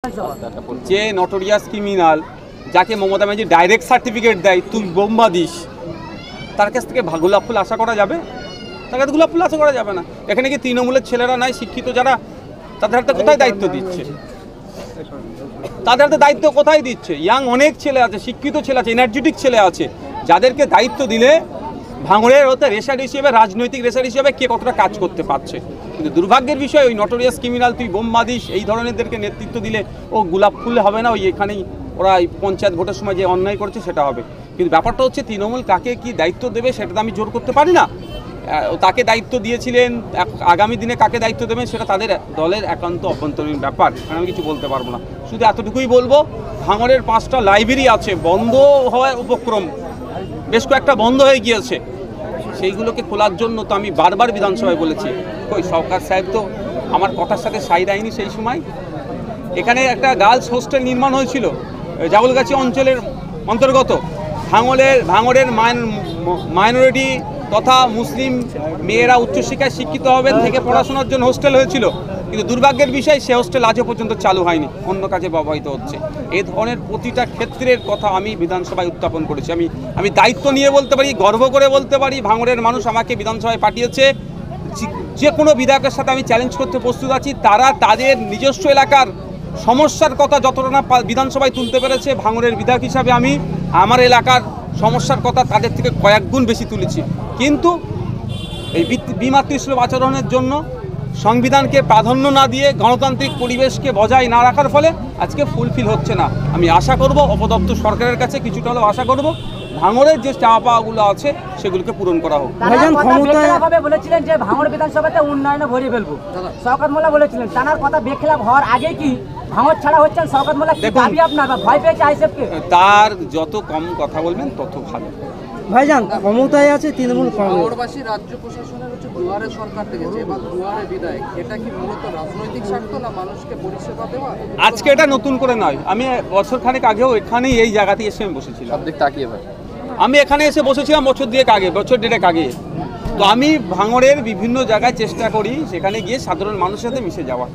যে notorious criminal যাকে Mamata Banerjee direct certificate দেয় তুই বোম্বা দিস, তার কাছ থেকে গোলাপ ফুল আশা করা যাবে? তার কাছে গোলাপ ফুল আশা করা যাবে না। এখানে কি তৃণমূলের ছেলেরা নাই শিক্ষিত যারা, তাদের হাতে কোথায় দায়িত্ব দিচ্ছে? তাদের হাতে দায়িত্ব কোথায় দিচ্ছে? ইয়াং অনেক ছেলে আছে, শিক্ষিত ছেলে আছে, এনার্জেটিক ছেলে আছে, যাদেরকে দায়িত্ব দিলে ভাঙড়ের হতে রেশার হিসেবে, রাজনৈতিক রেশার হিসেবে কে কতটা কাজ করতে পারছে। কিন্তু দুর্ভাগ্যের বিষয় ওই নটোরিয়াস ক্রিমিনাল তুই বোম্বা দিস এই ধরনেরদেরকে নেতৃত্ব দিলে ও গোলাপ ফুল হবে না, ওই এখানেই ওরা পঞ্চায়েত ভোটের সময় যে অন্যায় করেছে সেটা হবে। কিন্তু ব্যাপারটা হচ্ছে তৃণমূল কাকে কি দায়িত্ব দেবে সেটা তো আমি জোর করতে পারি না। তাকে দায়িত্ব দিয়েছিলেন, আগামী দিনে কাকে দায়িত্ব দেবেন সেটা তাদের দলের একান্ত অভ্যন্তরীণ ব্যাপার, আমি কিছু বলতে পারবো না। শুধু এতটুকুই বলবো, ভাঙড়ের 5টা লাইব্রেরি আছে বন্ধ হওয়ার উপক্রম, বেশ কয়েকটা বন্ধ হয়ে গিয়েছে, সেইগুলোকে খোলার জন্য তো আমি বারবার বিধানসভায় বলেছি। ওই সরকার সাহেব তো আমার কথার সাথে সাই দেয়নি সেই সময়। এখানে একটা গার্লস হোস্টেল নির্মাণ হয়েছিল জাগুলগাছি অঞ্চলের অন্তর্গত, ভাঙড়ের মাইনরিটি তথা মুসলিম মেয়েরা উচ্চশিক্ষায় শিক্ষিত হবেন থেকে পড়াশোনার জন্য হোস্টেল হয়েছিল, কিন্তু দুর্ভাগ্যের বিষয় সে হোস্টেল আজও পর্যন্ত চালু হয়নি, অন্য কাজে ব্যবহৃত হচ্ছে। এই ধরনের প্রতিটা ক্ষেত্রের কথা আমি বিধানসভায় উত্থাপন করেছি। আমি দায়িত্ব নিয়ে বলতে পারি, গর্ব করে বলতে পারি, ভাঙড়ের মানুষ আমাকে বিধানসভায় পাঠিয়েছে। যে কোনো বিধায়কের সাথে আমি চ্যালেঞ্জ করতে প্রস্তুত আছি। তারা তাদের নিজস্ব এলাকার সমস্যার কথা যতটা না বিধানসভায় তুলতে পেরেছে, ভাঙড়ের বিধায়ক হিসাবে আমি আমার এলাকার সমস্যার কথা তাদের থেকে কয়েক গুণ বেশি তুলেছি। কিন্তু এই বিমাতৃসুলভ আচরণের জন্য সংবিধানকে প্রাধান্য না দিয়ে গণতান্ত্রিক পরিবেশকে বজায় না রাখার ফলে আজকে ফুলফিল হচ্ছে না। আমি আশা করব অপদপ্ত সরকারের কাছে কিছুটা হলেও আশা করব ভাঙড়ের যে চাওয়া পাওয়াগুলো আছে সেগুলোকে পূরণ করা হোক। বলেছিলেন যে ভাঙড় বিধানসভাতে উন্নয়নে ভরিয়ে ফেলবো, শওকত মোল্লা বলেছিলেন, তার কথা বেখেলাপ হওয়ার আগে কি ভাঙড় ছাড়া হচ্ছেন শওকত মোল্লা? কি দাবি আপনার, ভয় পেয়েছে আইএসএফকে? তার যত কম কথা বলবেন তত ভালো। ভাইজান ক্ষমতায় আছে তৃণমূল কংগ্রেস, ভাঙড়বাসী রাজ্য প্রশাসনের হচ্ছে দুয়ারে সরকার দেখেছে, এবার দুয়ারে বিদায়, এটা কি মূলত রাজনৈতিক স্বার্থ না মানুষকে পরিষেবা দেওয়া? আজকে এটা নতুন করে নয়, আমি বছর খানেক আগেও এখানেই এই জায়গাতেই এসে আমি বসেছিলাম। আমি এখানে এসে বসেছিলাম বছর দেড়েক আগে। তো আমি ভাঙড়ের বিভিন্ন জায়গায় চেষ্টা করি সেখানে গিয়ে সাধারণ মানুষের সাথে মিশে যাওয়া।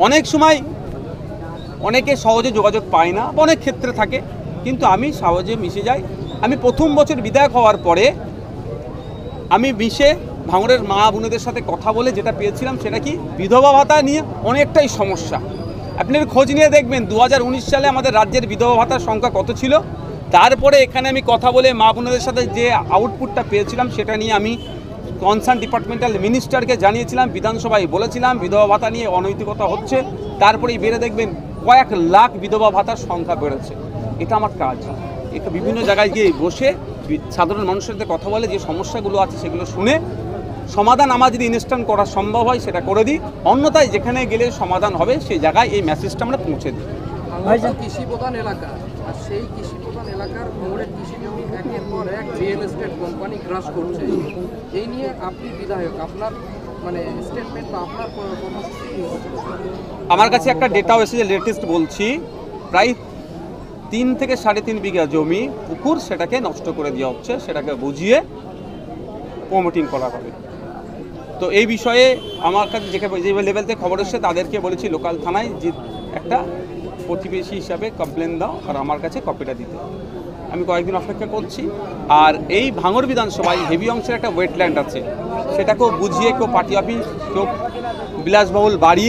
অনেক সময় অনেকে সহজে যোগাযোগ পায় না, অনেক ক্ষেত্রে থাকে, কিন্তু আমি সহজে মিশে যাই। আমি প্রথম বছর বিধায়ক হওয়ার পরে আমি মিশে ভাঙড়ের মা বোনেদের সাথে কথা বলে যেটা পেয়েছিলাম সেটা কি, বিধবা ভাতা নিয়ে অনেকটাই সমস্যা। আপনার খোঁজ নিয়ে দেখবেন 2019 সালে আমাদের রাজ্যের বিধবা ভাতার সংখ্যা কত ছিল। তারপরে এখানে আমি কথা বলে মা বোনেদের সাথে যে আউটপুটটা পেয়েছিলাম সেটা নিয়ে আমি কনসার্ন ডিপার্টমেন্টাল মিনিস্টারকে জানিয়েছিলাম, বিধানসভায় বলেছিলাম বিধবা ভাতা নিয়ে অনৈতিকতা হচ্ছে। তারপরেই বেড়ে দেখবেন কয়েক লাখ বিধবা ভাতার সংখ্যা বেড়েছে। এটা আমার কাজ, একটু বিভিন্ন জায়গায় গিয়ে বসে সাধারণ মানুষের সাথে কথা বলে যে সমস্যাগুলো আছে সেগুলো শুনে সমাধান আমার যদি ইনস্ট্যান্ট করা সম্ভব হয় সেটা করে দিই, অন্যথায় যেখানে গেলে সমাধান হবে সেই জায়গায় এই মেসেজটা আমরা পৌঁছে দিই। কৃষি প্রধান এলাকা, আর সেই কৃষি প্রধান এলাকার ভাঙড়ের কৃষি জমি একের পর এক রিয়েল এস্টেট কোম্পানি গ্রাস করছে। এই নিয়ে আপনি বিধায়ক, আপনার স্টেটমেন্ট বা আপনার আমার কাছে একটা ডেটাও এসেছে, লেটেস্ট বলছি, প্রায় 3 থেকে 3.5 বিঘা জমি পুকুর সেটাকে নষ্ট করে দেওয়া হচ্ছে, সেটাকে বুঝিয়ে প্রমোটিং করা হবে। তো এই বিষয়ে আমার কাছে যে লেভেল থেকে খবর এসছে তাদেরকে বলেছি লোকাল থানায় যে একটা প্রতিবেশী হিসাবে কমপ্লেন দাও আর আমার কাছে কপিটা দিতে। আমি কয়েকদিন অপেক্ষা করছি। আর এই ভাঙড় বিধানসভায় হেভি অংশের একটা ওয়েটল্যান্ড আছে, সেটাকেও বুঝিয়ে কেউ পার্টি অফিস, কেউ বিলাসবহুল বাড়ি,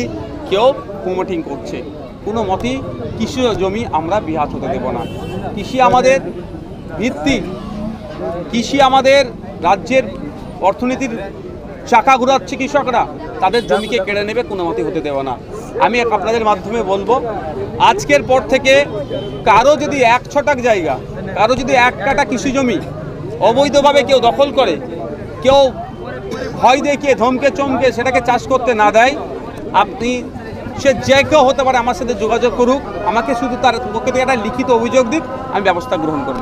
কেউ প্রমোটিং করছে। কোনো মতেই কৃষি জমি আমরা বিহাত হতে দেব না। কৃষি আমাদের ভিত্তি, কৃষি আমাদের রাজ্যের অর্থনীতির চাকা ঘোরাচ্ছে কৃষকরা, তাদের জমিকে কেড়ে নেবে, কোনো মতে হতে দেব না। আমি আপনাদের মাধ্যমে বলবো, আজকের পর থেকে কারো যদি 1 ছটাক জায়গা, কারো যদি 1 কাটা কৃষি জমি অবৈধভাবে কেউ দখল করে, কেউ ভয় দেখিয়ে ধমকে চমকে সেটাকে চাষ করতে না দেয়, আপনি সে যে কেউ হতে পারে আমার সাথে যোগাযোগ করুক, আমাকে শুধু তার পক্ষে থেকে একটা লিখিত অভিযোগ দিক, আমি ব্যবস্থা গ্রহণ করব।